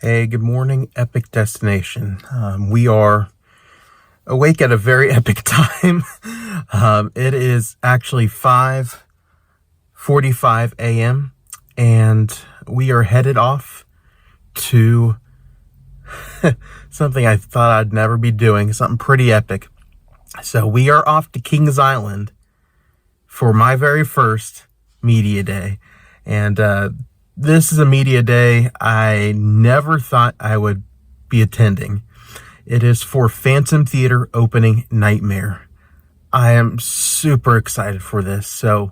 Hey, good morning, Epic Destination. We are awake at a very epic time. It is actually 5:45 a.m. and we are headed off to something I thought I'd never be doing, something pretty epic. So we are off to Kings Island for my very first media day. And this is a media day I never thought I would be attending. It is for Phantom Theater opening Nightmare. I am super excited for this. So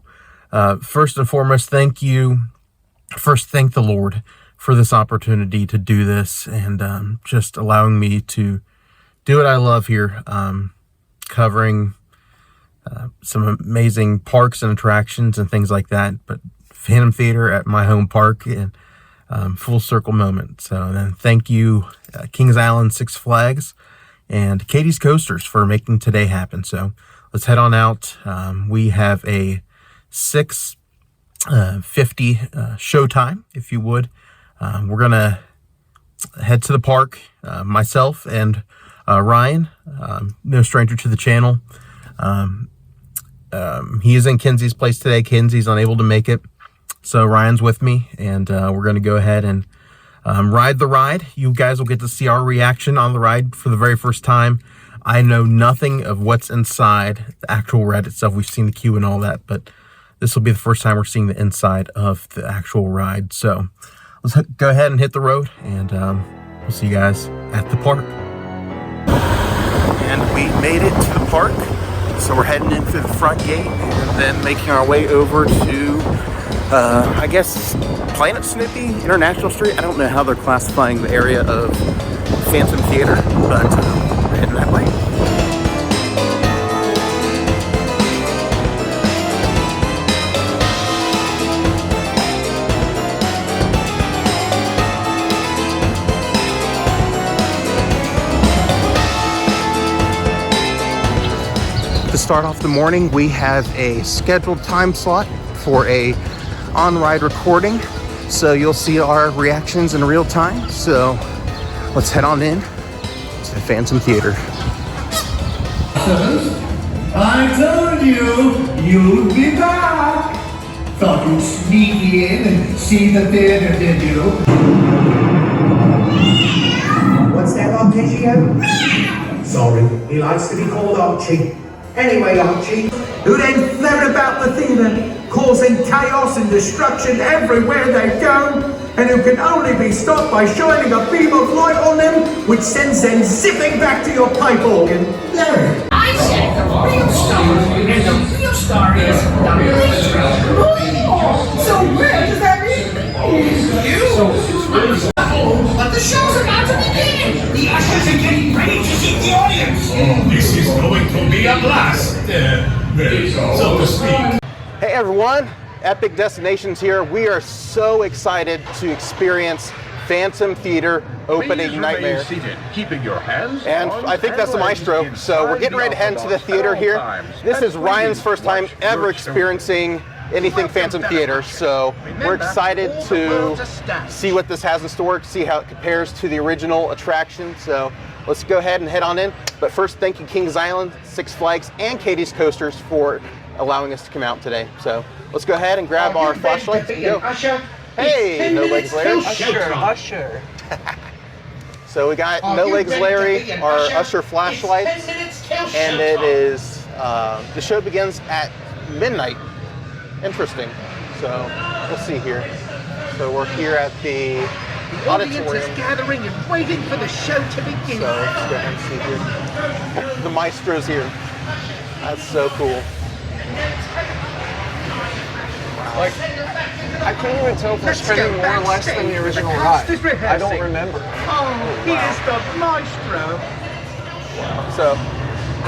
first and foremost, thank the Lord for this opportunity to do this and just allowing me to do what I love here, covering some amazing parks and attractions and things like that. But Phantom Theater at my home park and full circle moment. So then thank you, Kings Island, Six Flags, and Katie's Coasters for making today happen. So let's head on out. We have a 6:50 show time, if you would. We're going to head to the park, myself and Ryan, no stranger to the channel. He is in Kenzie's place today. Kenzie's unable to make it. So Ryan's with me, and we're going to go ahead and ride the ride. You guys will get to see our reaction on the ride for the very first time. I know nothing of what's inside the actual ride itself. We've seen the queue and all that, but this will be the first time we're seeing the inside of the actual ride. So let's go ahead and hit the road, and we'll see you guys at the park. And we made it to the park. So we're heading in through the front gate and then making our way over to I guess Planet Snoopy, International Street. I don't know how they're classifying the area of Phantom Theater, but we're heading that way. To start off the morning, we have a scheduled time slot for a on-ride recording, so you'll see our reactions in real time. So let's head on in to the Phantom Theater. I told you you'd be back. Thought you'd sneak in and see the theater, did you? What's that, Arpeggio? Sorry, he likes to be called Archie. Anyway, Archie, who then flare about the theatre, causing chaos and destruction everywhere they go, and who can only be stopped by shining a beam of light on them, which sends them zipping back to your pipe organ. There. I said the real star, and the real star is the maestro. Oh, so where does that mean? You? But the show's about to begin. The ushers are getting ready to seat the audience. Oh, this is going to be a blast, so to speak. Hey everyone, Epic Destinations here. We are so excited to experience Phantom Theater opening Nightmare. Seated, keeping your hands And I think that's the maestro. So we're getting ready to head into the theater here. This is Ryan's first time ever experiencing anything Phantom Theater. So we're excited to see what this has in store, see how it compares to the original attraction. So let's go ahead and head on in. But first, thank you Kings Island, Six Flags, and Katie's Coasters for allowing us to come out today. So let's go ahead and grab our flashlights and go. Hey, No Legs Larry. Usher. So we got No Legs Larry, our Usher flashlights, and it is, the show begins at midnight. Interesting. So we'll see here. So we're here at the auditorium. Gathering and waiting for the show to begin. So let's go ahead and see here. The maestro's here. That's so cool. Like, I can't even tell if we're spending more or less than the original ride. I don't remember. Oh, he is the maestro. So,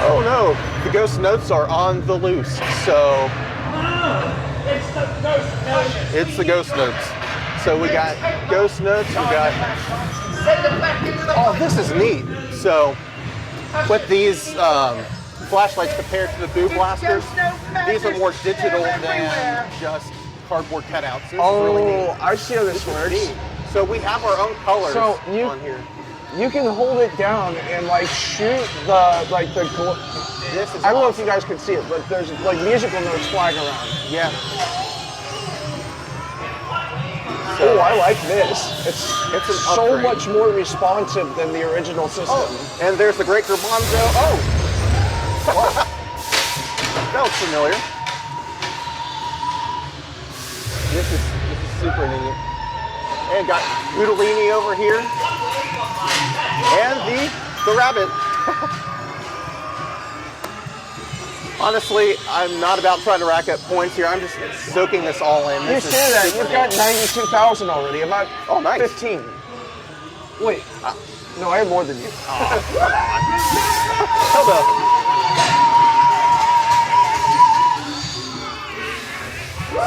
oh no, the ghost notes are on the loose. So, it's the ghost notes. So we got ghost notes, we got, oh, this is neat. So, with these flashlights compared to the Boo Blasters, these are more digital than just cardboard cutouts. This is really neat. I see how this works. So we have our own colors So on here. you can hold it down and like shoot the This is I don't know if you guys can see it, but there's like musical notes flying around. Yeah. Oh, I like this. It's an so upgrade. much more responsive than the original system. Oh, and there's the Great Garbanzo. Oh! That looks familiar. This is super neat. And got Udolini over here. And the rabbit. Honestly, I'm not about trying to rack up points here. I'm just soaking this all in. You This is say that, super you've got neat. 92,000 already. I'm at Oh, nice. 15. Wait, no, I have more than you. Hold up.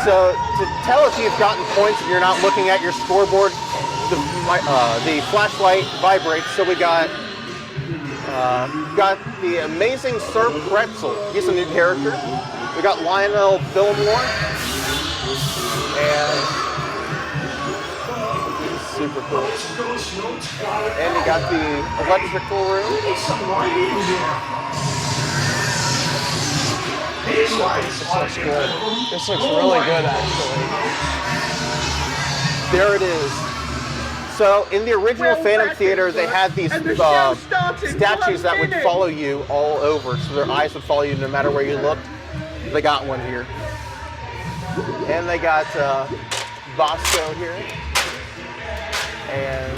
So to tell if you've gotten points if you're not looking at your scoreboard, the flashlight vibrates. So we got the amazing Sir Pretzel. He's a new character. We got Lionel Fillmore, and he's super cool. And we got the electrical room. This looks good. This looks really good, actually. There it is. So in the original Phantom Theater, they had these statues that would follow you all over. So their eyes would follow you no matter where you looked. They got one here. And they got Bosco here. And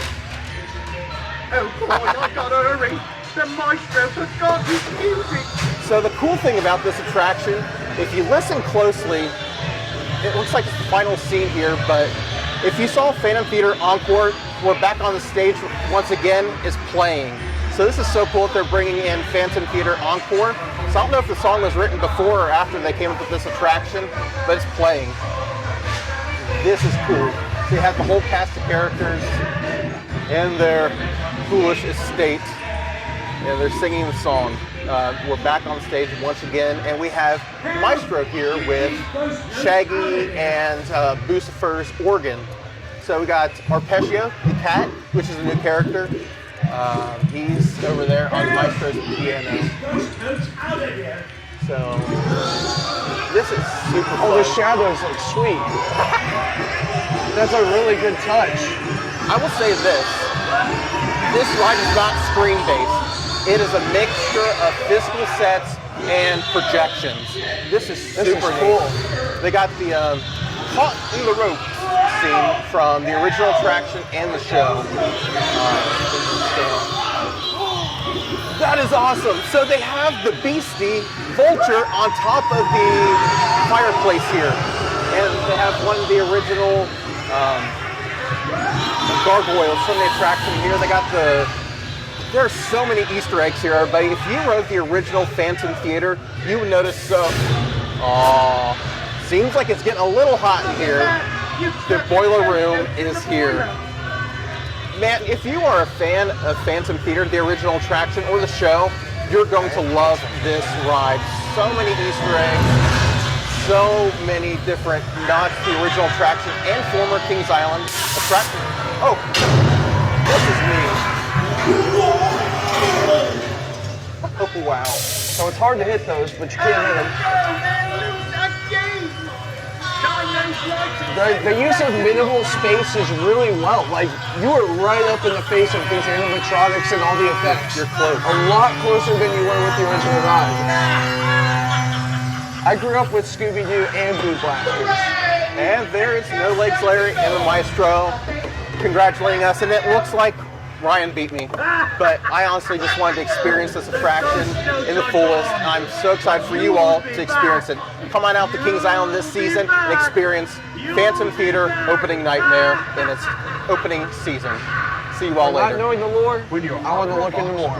Oh, come on, I gotta hurry. The maestro forgot his music. so the cool thing about this attraction, if you listen closely, it looks like it's the final scene here, but if you saw Phantom Theater Encore, we're back on the stage once again, is playing. So this is so cool that they're bringing in Phantom Theater Encore. So I don't know if the song was written before or after they came up with this attraction, but it's playing. This is cool. So you have the whole cast of characters in their foolish estate, and they're singing the song. We're back on stage once again, and we have Maestro here with Shaggy and Lucifer's organ. So we got Arpeggio, the cat, which is a new character. He's over there on Maestro's piano. So this is super fun. Oh, the shadows look sweet. That's a really good touch. I will say this ride is not screen-based. It is a mixture of physical sets and projections. This is super cool. neat. They got the caught in the rope scene from the original attraction and the show. That is awesome. So they have the Beastie Vulture on top of the fireplace here. And they have one of the original gargoyles from the attraction here. They got there are so many Easter eggs here, everybody. If you rode the original Phantom Theater, you would notice seems like it's getting a little hot in here. The boiler room is here. Man, if you are a fan of Phantom Theater, the original attraction or the show, you're going to love this ride. So many Easter eggs, so many different nods to the original attraction and former Kings Island attraction. Oh, this is me. Oh, wow. So it's hard to hit those, but you can't hit them. The use of minimal space is really well. Like, you are right up in the face of these animatronics and all the effects. You're close. A lot closer than you were with the original ride. I grew up with Scooby-Doo and Blue Blasters. And there is No Legs Larry and the Maestro congratulating us, and it looks like Ryan beat me, but I honestly just wanted to experience this attraction in the fullest. I'm so excited for you all to experience it. Come on out to Kings Island this season and experience Phantom Theater Opening Nightmare in its opening season. See you all Not later. knowing the lore, I want to look into more.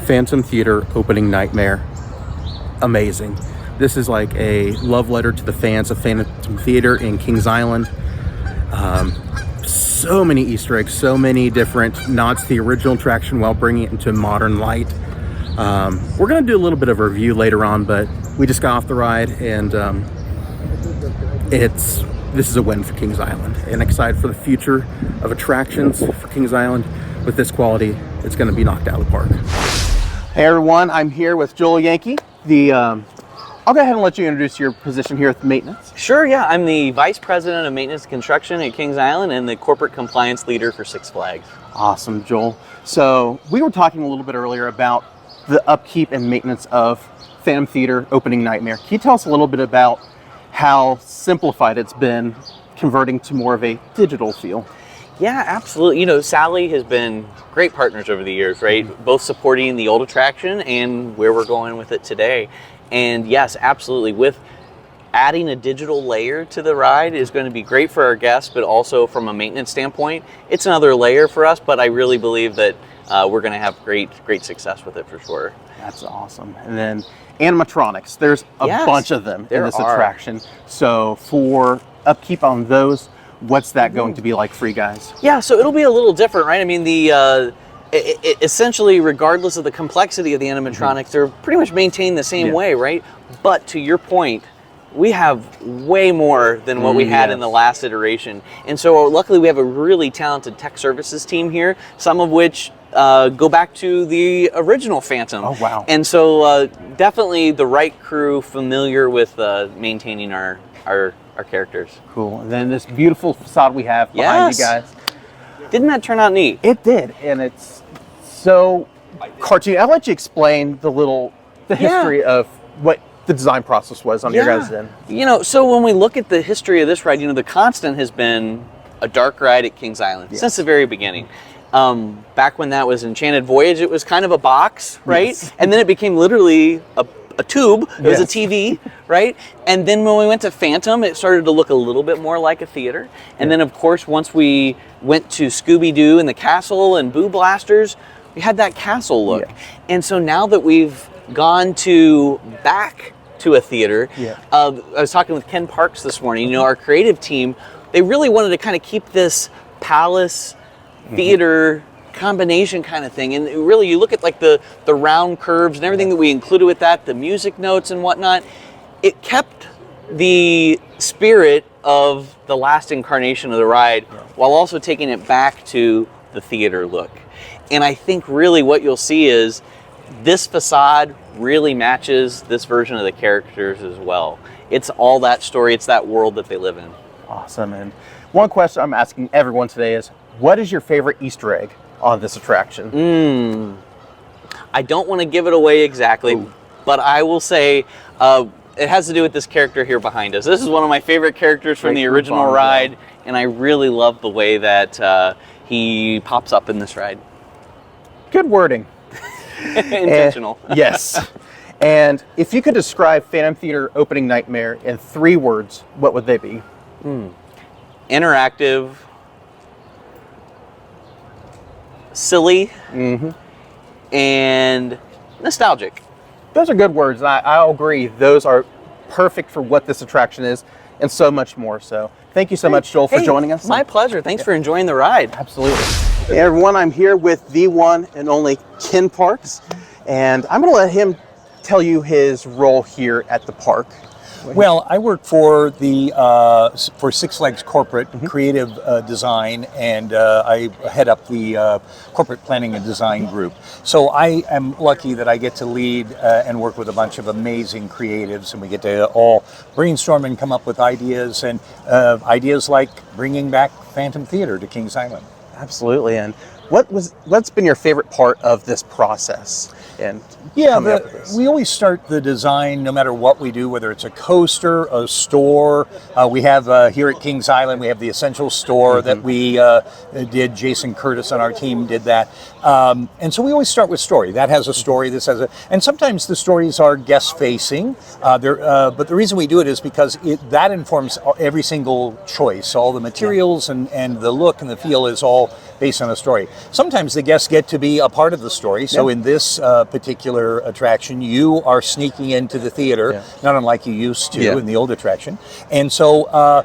Phantom Theater Opening Nightmare. Amazing. This is like a love letter to the fans of Phantom Theater in Kings Island. So many Easter eggs, so many different nods to the original attraction while bringing it into modern light. We're going to do a little bit of a review later on, but we just got off the ride, and this is a win for Kings Island, and excited for the future of attractions for Kings Island. With this quality, it's going to be knocked out of the park. Hey everyone, I'm here with Joel Yankie. I'll go ahead and let you introduce your position here at the maintenance. Sure, yeah. I'm the Vice President of Maintenance and Construction at Kings Island and the Corporate Compliance Leader for Six Flags. Awesome, Joel. So we were talking a little bit earlier about the upkeep and maintenance of Phantom Theater Opening Nightmare. Can you tell us a little bit about how simplified it's been converting to more of a digital feel? Yeah, absolutely. You know, Sally has been great partners over the years, right? Both supporting the old attraction and where we're going with it today. And yes, absolutely. With adding a digital layer to the ride is going to be great for our guests, but also from a maintenance standpoint, it's another layer for us. But I really believe that we're going to have great success with it for sure. That's awesome. And then animatronics, there's a bunch of them in this attraction. So for upkeep on those, what's that going to be like for you guys? Yeah, so it'll be a little different, right? I mean, essentially, regardless of the complexity of the animatronics, they're pretty much maintained the same way, right? But to your point, we have way more than what we had in the last iteration. And so luckily we have a really talented tech services team here, some of which go back to the original Phantom. Oh, wow. And so definitely the right crew familiar with maintaining our characters. Cool. And then this beautiful facade we have behind you guys. Didn't that turn out neat? It did, and it's so cartoon. I'll let you explain the history of what the design process was on your guys' end. You know, so when we look at the history of this ride, you know, the constant has been a dark ride at Kings Island since the very beginning. Back when that was Enchanted Voyage, it was kind of a box, right? Yes. And then it became literally a tube. It was a TV, right? And then when we went to Phantom, it started to look a little bit more like a theater. And then, of course, once we went to Scooby-Doo and the castle and Boo Blasters, we had that castle look. And so now that we've gone back to a theater, I was talking with Ken Parks this morning. You know, our creative team, they really wanted to kind of keep this palace theater combination kind of thing, and really you look at like the round curves and everything that we included with that, the music notes and whatnot, it kept the spirit of the last incarnation of the ride while also taking it back to the theater look. And I think really what you'll see is this facade really matches this version of the characters as well. It's all that story, it's that world that they live in. Awesome. And one question I'm asking everyone today is, what is your favorite Easter egg on this attraction? I don't want to give it away exactly, but I will say it has to do with this character here behind us. This is one of my favorite characters from the original ride, and I really love the way that he pops up in this ride. Good wording. Intentional. Yes. And if you could describe Phantom Theater Opening Nightmare in 3 words, what would they be? Interactive, silly, and nostalgic. Those are good words. I'll agree. Those are perfect for what this attraction is and so much more. So thank you so much, Joel, for joining us. My pleasure. Thanks for enjoying the ride. Absolutely. Hey, everyone, I'm here with the one and only Ken Parks, and I'm going to let him tell you his role here at the park. Well, I work for for Six Flags corporate creative design, and I head up the corporate planning and design group. So I am lucky that I get to lead and work with a bunch of amazing creatives, and we get to all brainstorm and come up with ideas, and ideas like bringing back Phantom Theater to Kings Island. Absolutely. And what's been your favorite part of this process? And we always start the design no matter what we do, whether it's a coaster, a store. We have here at Kings Island, we have the Essential Store that we did. Jason Curtis on our team did that. And so we always start with story. That has a story, this has a, and sometimes the stories are guest facing. But the reason we do it is because that informs every single choice. All the materials and the look and the feel is all based on a story. Sometimes the guests get to be a part of the story. So in this particular attraction, you are sneaking into the theater, not unlike you used to in the old attraction. And so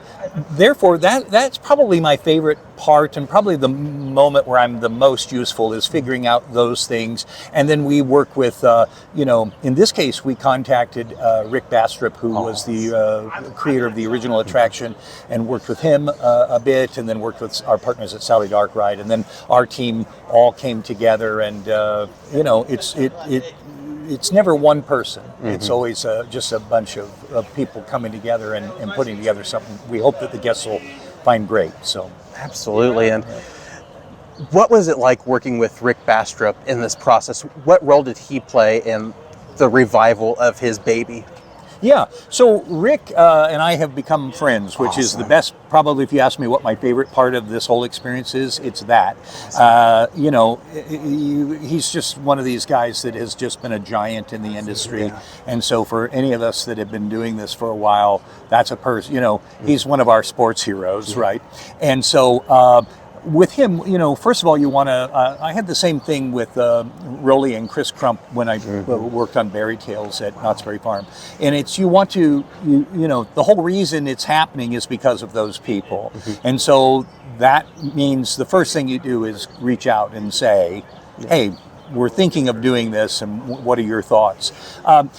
therefore that's probably my favorite part, and probably the moment where I'm the most useful is figuring out those things. And then we work with, in this case, we contacted Rick Bastrop, who was the creator of the original attraction, and worked with him a bit, and then worked with our partners at Sally Dark Ride, and then our team all came together, and it's never one person. It's always just a bunch of people coming together and putting together something we hope that the guests will find great. So absolutely. And what was it like working with Rick Bastrop in this process? What role did he play in the revival of his baby? Yeah, so Rick and I have become friends, which is the best, probably if you ask me what my favorite part of this whole experience is, it's that. He's just one of these guys that has just been a giant in the industry. And so for any of us that have been doing this for a while, that's a person, he's one of our sports heroes, right? And so with him, first of all, you want to. I had the same thing with Rolly and Chris Crump when I worked on Berry Tales at Knott's Berry Farm, and it's the whole reason it's happening is because of those people, and so that means the first thing you do is reach out and say, "Hey, we're thinking of doing this, and what are your thoughts?"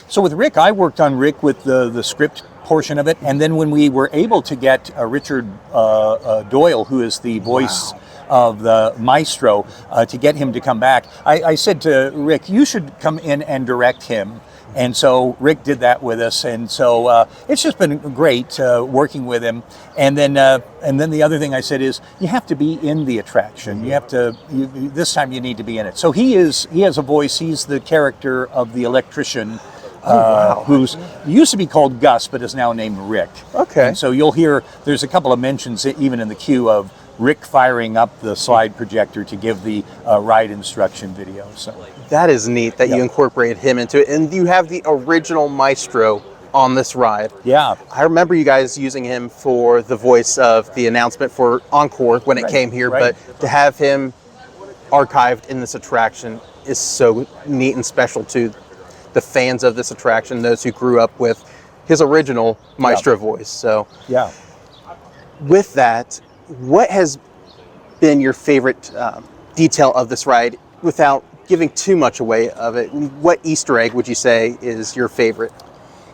So with Rick, I worked on Rick with the script portion of it, and then when we were able to get Richard Doyle, who is the voice of the maestro, to get him to come back, I said to Rick, you should come in and direct him. And so Rick did that with us, and so it's just been great working with him. And then the other thing I said is, you have to be in the attraction. You have to. This time you need to be in it. So he has a voice. He's the character of the electrician. Who's used to be called Gus, but is now named Rick. Okay. And so you'll hear there's a couple of mentions even in the queue of Rick firing up the slide projector to give the ride instruction video. So that is neat that you incorporated him into it, and you have the original maestro on this ride. Yeah. I remember you guys using him for the voice of the announcement for Encore when it came here, but to have him archived in this attraction is so neat and special to the fans of this attraction, those who grew up with his original maestro voice. So with that, what has been your favorite detail of this ride without giving too much away of it? What Easter egg would you say is your favorite?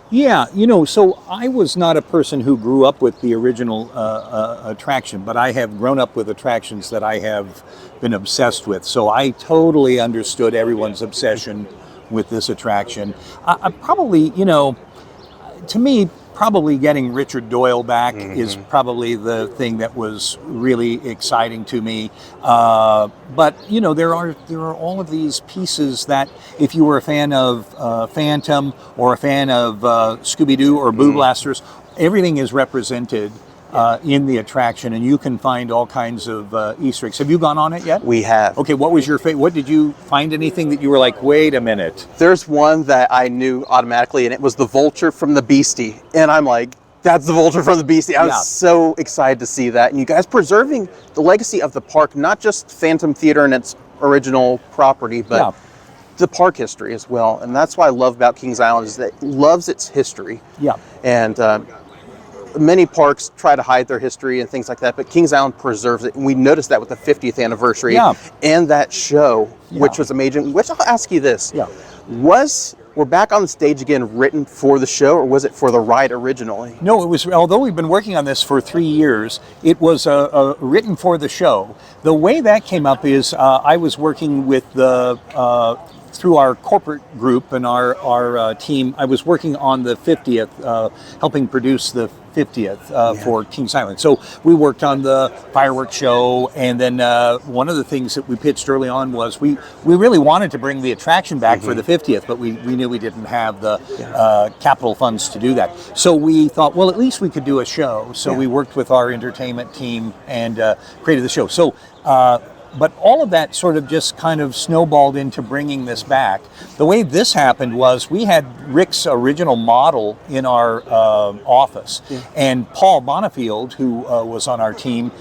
Yeah, so I was not a person who grew up with the original attraction, but I have grown up with attractions that I have been obsessed with. So I totally understood everyone's obsession with this attraction. I probably, to me, probably getting Richard Doyle back is probably the thing that was really exciting to me. But there are all of these pieces that, if you were a fan of Phantom or a fan of Scooby-Doo or Boo Blasters, everything is represented in the attraction, and you can find all kinds of Easter eggs. Have you gone on it yet? We have. Okay, what was your favorite? What did you find? Anything that you were like, wait a minute? There's one that I knew automatically, and it was the vulture from the Beastie. And I'm like, that's the vulture from the Beastie. I was so excited to see that. And you guys preserving the legacy of the park, not just Phantom Theater and its original property, but the park history as well. And that's what I love about Kings Island, is that it loves its history. Yeah. And many parks try to hide their history and things like that, but Kings Island preserves it. And we noticed that with the 50th anniversary and that show, which was amazing. Which I'll ask you this. Yeah. We're back on the stage again written for the show, or was it for the ride originally? No, it was, although we've been working on this for 3 years, it was written for the show. The way that came up is I was working with through our corporate group and our team. I was working on the 50th, helping produce the 50th for Kings Island. So we worked on the fireworks show, and then one of the things that we pitched early on was we really wanted to bring the attraction back for the 50th, but we knew we didn't have the capital funds to do that. So we thought, well, at least we could do a show. So we worked with our entertainment team and created the show. So but all of that sort of just kind of snowballed into bringing this back. The way this happened was we had Rick's original model in our office, and Paul Bonifield, who was on our team,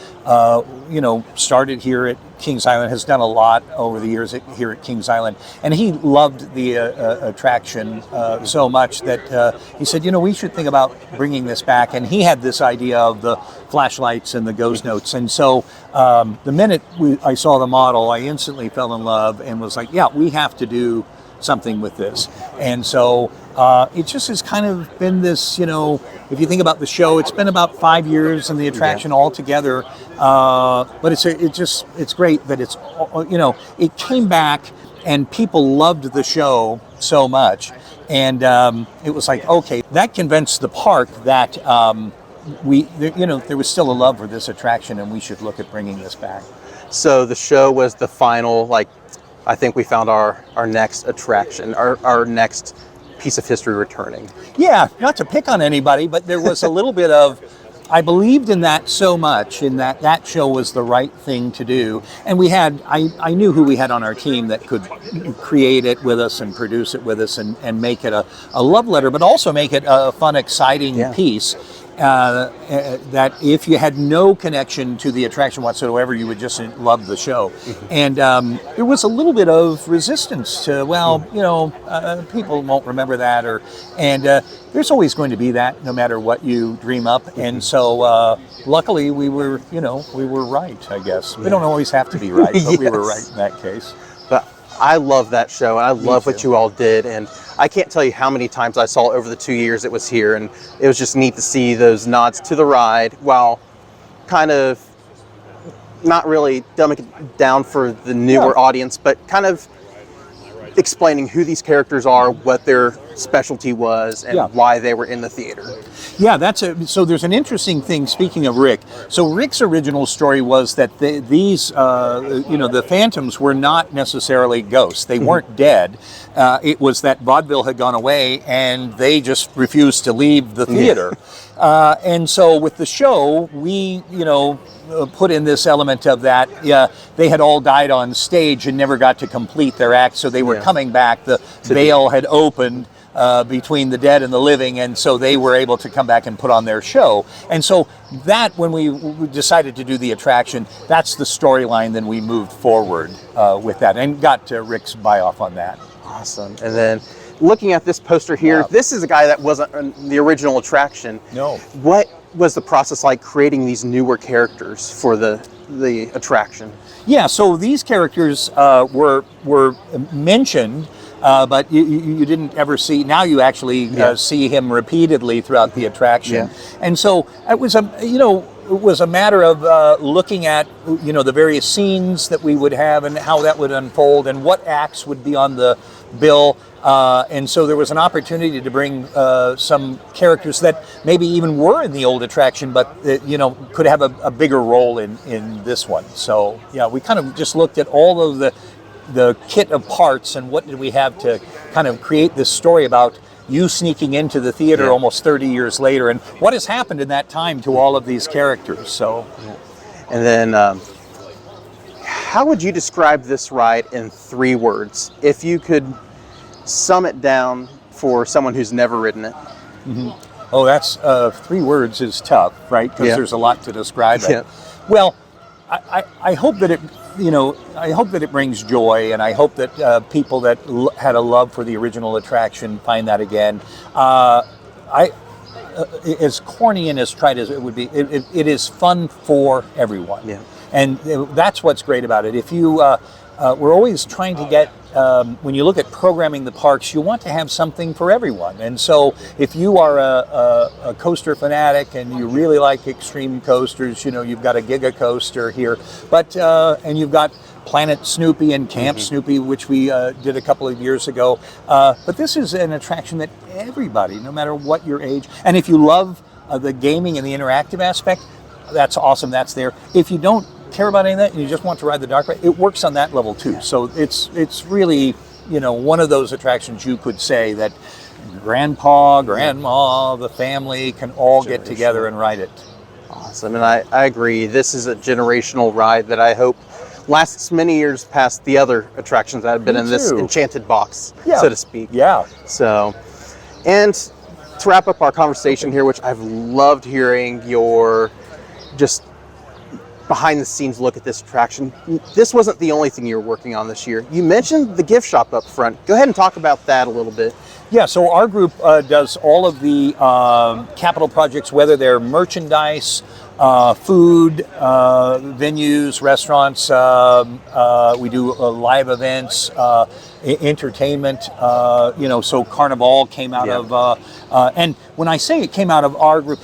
started here at Kings Island, has done a lot over the years here at Kings Island, and he loved the attraction so much that he said, we should think about bringing this back. And he had this idea of the flashlights and the ghost notes. And so the minute I saw the model, I instantly fell in love and was like, yeah, we have to do something with this. And so it just has kind of been this, if you think about the show, it's been about 5 years and the attraction altogether. But it's great that it's, it came back and people loved the show so much. And it was like, okay, that convinced the park that there was still a love for this attraction and we should look at bringing this back. So the show was the final, I think we found our next attraction, our next piece of history returning. Yeah, not to pick on anybody, but there was a little bit of, I believed in that so much, in that show was the right thing to do. And we had, I knew who we had on our team that could create it with us and produce it with us and make it a love letter, but also make it a fun, exciting piece. That if you had no connection to the attraction whatsoever, you would just love the show. And there was a little bit of resistance to, people won't remember that, and there's always going to be that no matter what you dream up. And so luckily we were right, I guess. We don't always have to be right, but we were right in that case. But I love that show, and I love what you all did, and I can't tell you how many times I saw it over the 2 years it was here, and it was just neat to see those nods to the ride while kind of not really dumbing it down for the newer audience, but kind of explaining who these characters are, what their specialty was, and why they were in the theater. Yeah, so there's an interesting thing, speaking of Rick. So Rick's original story was that the phantoms were not necessarily ghosts. They weren't dead. It was that vaudeville had gone away and they just refused to leave the theater. And so with the show, we, put in this element of that. They had all died on stage and never got to complete their act, so they were coming back. The veil had opened between the dead and the living, and so they were able to come back and put on their show. And so that, when we decided to do the attraction, that's the storyline. Then we moved forward with that and got Rick's buy-off on that. Awesome. And then looking at this poster here, this is a guy that wasn't in the original attraction. No. What was the process like creating these newer characters for the attraction? Yeah, so these characters were mentioned, but you didn't ever see. Now you actually see him repeatedly throughout the attraction, and so it was it was a matter of looking at the various scenes that we would have and how that would unfold and what acts would be on the bill. And so there was an opportunity to bring some characters that maybe even were in the old attraction, but could have a bigger role in this one. So yeah, we kind of just looked at all of the kit of parts and what did we have to kind of create this story about you sneaking into the theater almost 30 years later, and what has happened in that time to all of these characters. So, and then how would you describe this ride in 3 words if you could sum it down for someone who's never ridden it? Oh, that's 3 words is tough, right? Because there's a lot to describe it. Well, I hope that it I hope that it brings joy, and I hope that people that had a love for the original attraction find that again. As corny and as trite as it would be, it is fun for everyone. And that's what's great about it. If you we're always trying to get, when you look at programming the parks, you want to have something for everyone. And so if you are a coaster fanatic and you really like extreme coasters, you've got a Giga Coaster here, but and you've got Planet Snoopy and Camp Snoopy, which we did a couple of years ago. But this is an attraction that everybody, no matter what your age, and if you love the gaming and the interactive aspect, that's awesome, that's there. If you don't care about any of that and you just want to ride the dark ride, it works on that level too. So it's really, one of those attractions you could say that grandpa, grandma, the family can all get together and ride it. Awesome, and I agree. This is a generational ride that I hope lasts many years past the other attractions that have been in this enchanted box, so to speak. So, and to wrap up our conversation here, which I've loved hearing your just behind the scenes look at this attraction. This wasn't the only thing you were working on this year. You mentioned the gift shop up front. Go ahead and talk about that a little bit. Yeah, so our group does all of the capital projects, whether they're merchandise, food, venues, restaurants. We do live events, entertainment. So Carnival came out of, and when I say it came out of our group,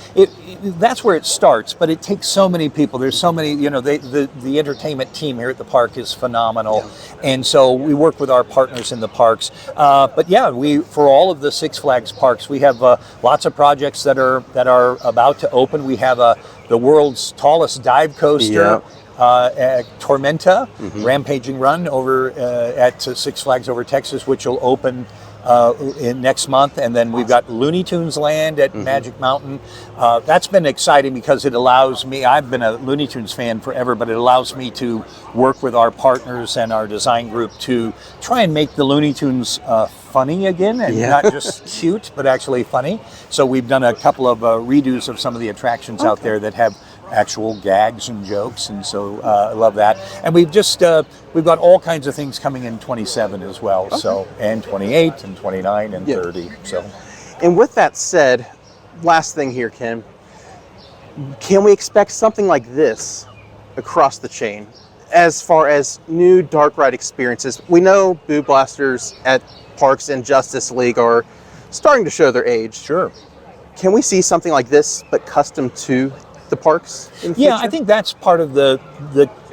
that's where it starts. But it takes so many people. There's so many. The entertainment team here at the park is phenomenal, and so we work with our partners in the parks. But yeah, for all of the Six Flags parks, we have lots of projects that are about to open. We have the world's tallest dive coaster. At Tormenta, Rampaging Run over at Six Flags over Texas, which will open in next month, and then we've got Looney Tunes Land at Magic Mountain. That's been exciting because it allows me, I've been a Looney Tunes fan forever, but it allows me to work with our partners and our design group to try and make the Looney Tunes funny again, and not just cute, but actually funny. So we've done a couple of redos of some of the attractions out there that have actual gags and jokes, and so I love that. And we've got all kinds of things coming in 27 as well. So, and 28 and 29 and 30. So, and with that said, last thing here, Ken, can we expect something like this across the chain as far as new dark ride experiences? We know Boo Blasters at parks and Justice League are starting to show their age. Sure. Can we see something like this but custom to the parks in the future? I think that's part of the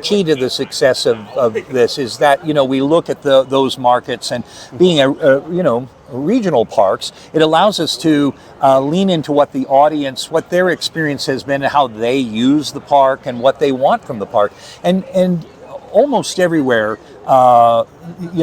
key to the success of this, is that we look at those markets, and being a regional parks, it allows us to lean into what the audience, what their experience has been, and how they use the park and what they want from the park. And almost everywhere,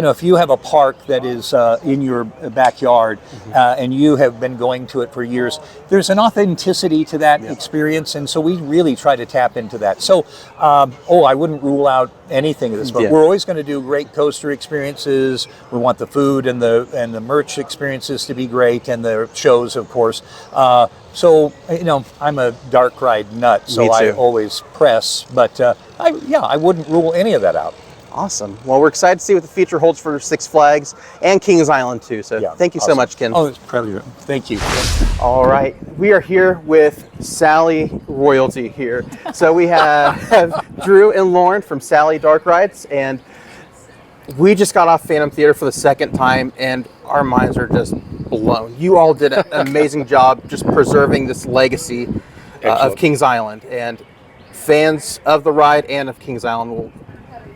if you have a park that is in your backyard and you have been going to it for years, there's an authenticity to that experience, and so we really try to tap into that. So, I wouldn't rule out anything of this, but we're always going to do great coaster experiences. We want the food and the merch experiences to be great, and the shows, of course. So, I'm a dark ride nut, so I always press, but I wouldn't rule any of that out. Awesome. Well, we're excited to see what the future holds for Six Flags and Kings Island too. So thank you so much, Ken. Oh, it's pleasure. Thank you. All right. We are here with Sally Royalty here. So we have Drew and Lauren from Sally Dark Rides, and we just got off Phantom Theater for the second time, and our minds are just blown. You all did an amazing job just preserving this legacy of Kings Island, and fans of the ride and of Kings Island will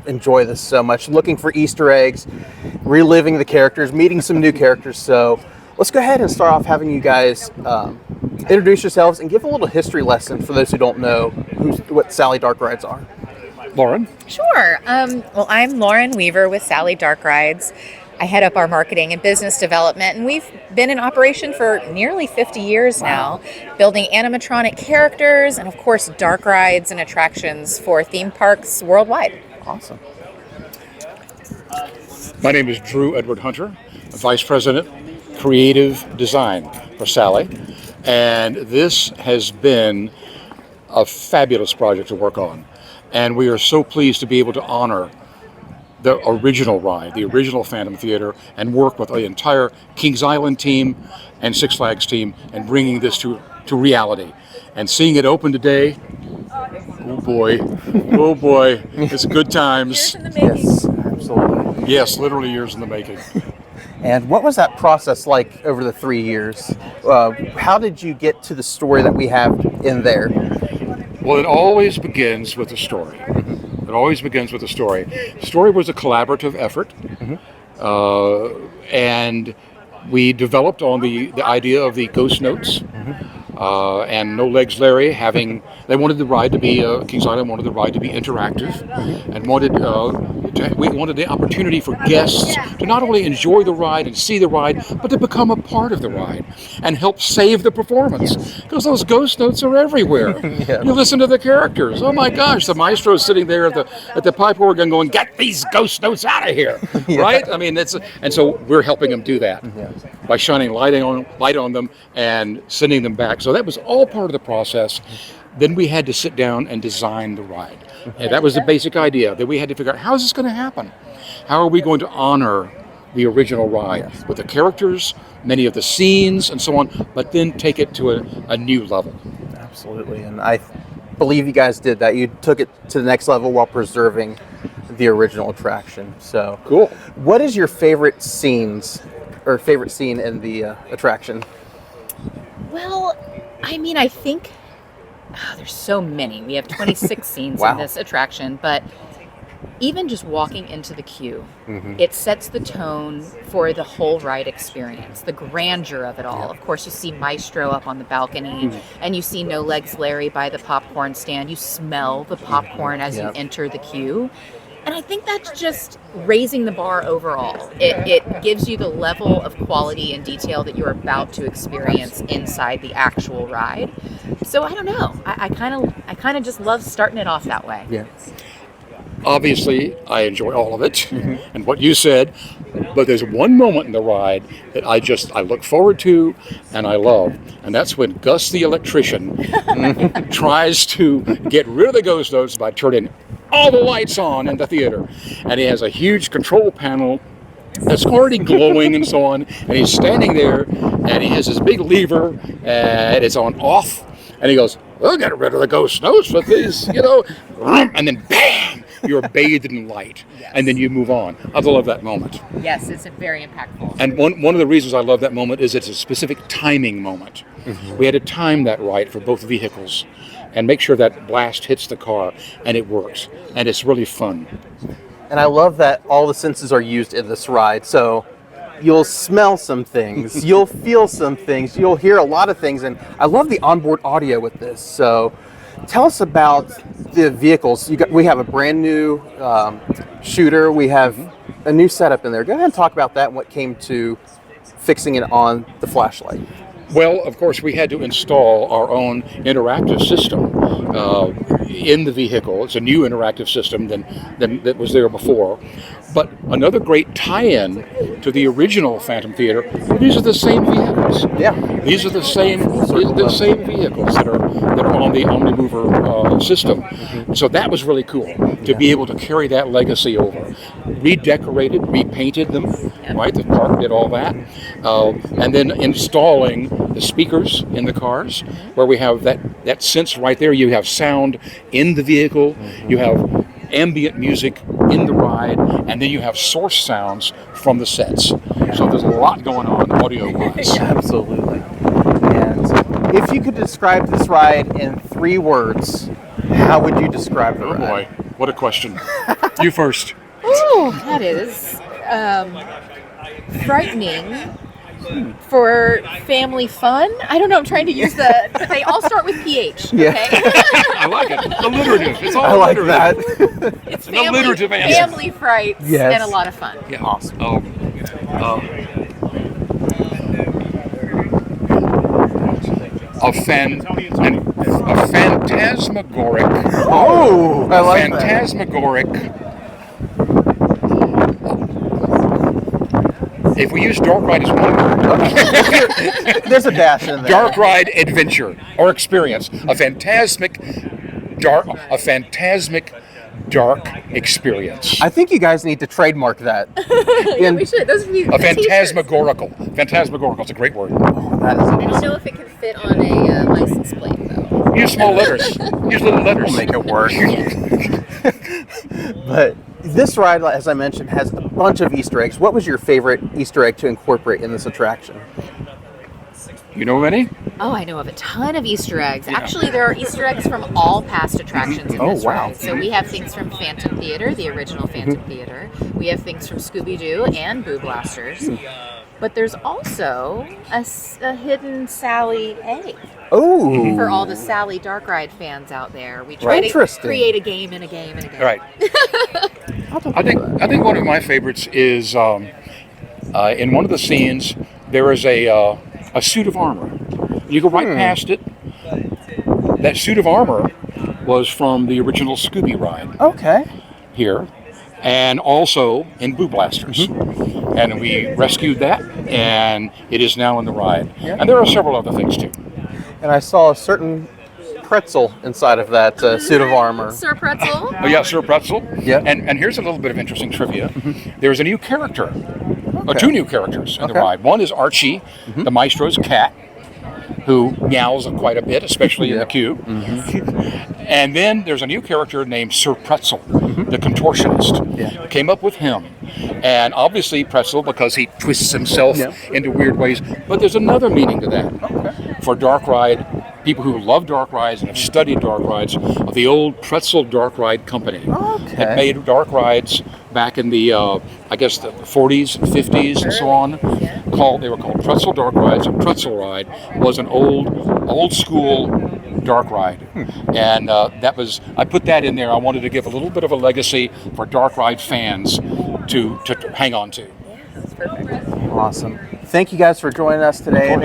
enjoy this so much. Looking for Easter eggs, reliving the characters, meeting some new characters. So let's go ahead and start off having you guys introduce yourselves and give a little history lesson for those who don't know what Sally Dark Rides are. Lauren? Sure. Well, I'm Lauren Weaver with Sally Dark Rides. I head up our marketing and business development, and we've been in operation for nearly 50 years now, building animatronic characters and, of course, dark rides and attractions for theme parks worldwide. Awesome. My name is Drew Edward Hunter, Vice President, Creative Design for Sally, and this has been a fabulous project to work on, and we are so pleased to be able to honor the original ride, the original Phantom Theater, and work with the entire Kings Island team and Six Flags team and bringing this to reality. And seeing it open today, oh boy, it's good times. Years in the making. Yes, absolutely. Yes, literally years in the making. And what was that process like over the 3 years? How did you get to the story that we have in there? Well, it always begins with a story. It always begins with a story. The story was a collaborative effort, and we developed on the idea of the ghost notes. And No Legs Larry they wanted the ride to be, Kings Island wanted the ride to be interactive, and we wanted the opportunity for guests to not only enjoy the ride and see the ride, but to become a part of the ride and help save the performance. Because those ghost notes are everywhere. You listen to the characters. Oh my gosh, the maestro's sitting there at the pipe organ going, "Get these ghost notes out of here!" Right? I mean, and so we're helping them do that by shining light on them and sending them back. So that was all part of the process. Then we had to sit down and design the ride. And that was the basic idea, that we had to figure out, how is this going to happen? How are we going to honor the original ride with the characters, many of the scenes, and so on, but then take it to a new level? Absolutely, and I believe you guys did that. You took it to the next level while preserving the original attraction. So cool. What is your favorite scene in the attraction? Well, I mean, I think there's so many. We have 26 scenes Wow. in this attraction, but even just walking into the queue, Mm-hmm. it sets the tone for the whole ride experience, the grandeur of it all. Of course, you see Maestro up on the balcony, and you see No Legs Larry by the popcorn stand. You smell the popcorn as you enter the queue. And I think that's just raising the bar overall. It gives you the level of quality and detail that you're about to experience inside the actual ride. So I don't know. I kind of just love starting it off that way. Yeah. Obviously, I enjoy all of it, and what you said, but there's one moment in the ride that I look forward to and I love, and that's when Gus the electrician tries to get rid of the ghost notes by turning all the lights on in the theater, and he has a huge control panel that's already glowing and so on, and he's standing there, and he has this big lever, and it's on off, and he goes, "We'll get rid of the ghost notes with these, and then bam, you're bathed in light, and then you move on. I love that moment. Yes, it's very impactful. And one of the reasons I love that moment is it's a specific timing moment. We had to time that right for both vehicles and make sure that blast hits the car, and it works, and it's really fun. And I love that all the senses are used in this ride. So you'll smell some things, you'll feel some things, you'll hear a lot of things, and I love the onboard audio with this. So tell us about the vehicles. We have a brand new shooter. We have a new setup in there. Go ahead and talk about that and what came to fixing it on the flashlight. Well, of course, we had to install our own interactive system in the vehicle. It's a new interactive system than that was there before. But another great tie-in to the original Phantom Theater, these are the same vehicles. Yeah. These are the same vehicles that are on the Omnimover system. So that was really cool to be able to carry that legacy over. Redecorated, repainted them, right? The park did all that. And then installing the speakers in the cars, where we have that sense right there. You have sound in the vehicle, you have ambient music in the ride, and then you have source sounds from the sets. So there's a lot going on audio-wise. Absolutely. And if you could describe this ride in 3 words, how would you describe the ride? Oh boy, what a question. You first. Ooh, that is frightening for family fun. I don't know, I'm trying to use but they all start with PH, Yeah. okay? I like it. Alliterative. It's all I like alliterative. that. It's An alliterative answer. family frights Yes. and a lot of fun. Yeah. Awesome. A phantasmagoric. Oh, I like that. Phantasmagoric. If we use dark ride as one word, There's a dash in there. dark ride adventure or experience, a phantasmic dark experience. I think you guys need to trademark that. Yeah, we should. Those would be A phantasmagorical. Phantasmagorical is a great word. That is I don't know if it can fit on a license plate, though. Use small letters. Use little letters. make it work. But this ride, as I mentioned, has a bunch of Easter eggs. What was your favorite Easter egg to incorporate in this attraction? You know any? Oh, I know of a ton of Easter eggs. Actually, there are Easter eggs from all past attractions in this ride. So we have things from Phantom Theater, the original Phantom Theater. We have things from Scooby-Doo and Boo Blasters. But there's also a hidden Sally egg. Oh, For all the Sally Dark Ride fans out there. We try to Interesting. create a game and a game and a game. Right. I think one of my favorites is in one of the scenes there is a suit of armor. You go right past it. That suit of armor was from the original Scooby ride okay. here, and also in Boo Blasters. And we rescued that, and it is now in the ride. And there are several other things too. And I saw a certain pretzel inside of that suit of armor. Sir Pretzel. Oh yeah, Sir Pretzel. Yeah. And here's a little bit of interesting trivia. There's a new character, or two new characters in the ride. One is Archie, the maestro's cat, who meows quite a bit, especially in the queue. And then there's a new character named Sir Pretzel, the contortionist. Came up with him. And obviously Pretzel, because he twists himself into weird ways. But there's another meaning to that. For dark ride, people who love dark rides and have studied dark rides, of the old Pretzel Dark Ride Company. That made dark rides back in the, I guess, the 40s and 50s and so on. They were called Pretzel Dark Rides. A pretzel ride was an old school dark ride. And that was, I put that in there. I wanted to give a little bit of a legacy for dark ride fans to hang on to. That's perfect. Awesome. Thank you guys for joining us today.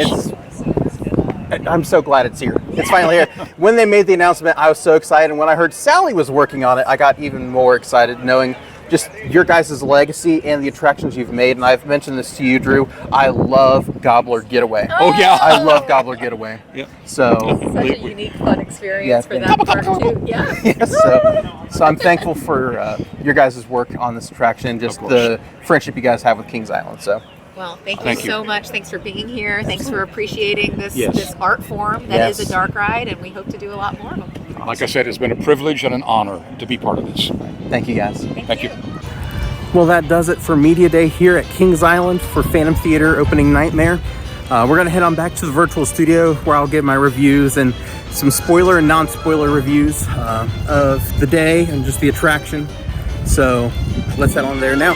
I'm so glad it's here. It's finally here. When they made the announcement, I was so excited. And when I heard Sally was working on it, I got even more excited, knowing just your guys' legacy and the attractions you've made. And I've mentioned this to you, Drew. I love Gobbler Getaway. Oh yeah, I love Gobbler Getaway. Yeah. So Such a unique, fun experience for that park too. Yeah. yeah, so I'm thankful for your guys' work on this attraction, just the friendship you guys have with Kings Island. So. Well, thank you so much. Thanks for being here. Thanks for appreciating this art form that is a dark ride, and we hope to do a lot more of them. Like I said, it's been a privilege and an honor to be part of this. Thank you, guys. Thank you. Well, that does it for Media Day here at Kings Island for Phantom Theater opening nightmare. We're going to head on back to the virtual studio where I'll give my reviews and some spoiler and non-spoiler reviews of the day and just the attraction. So let's head on there now.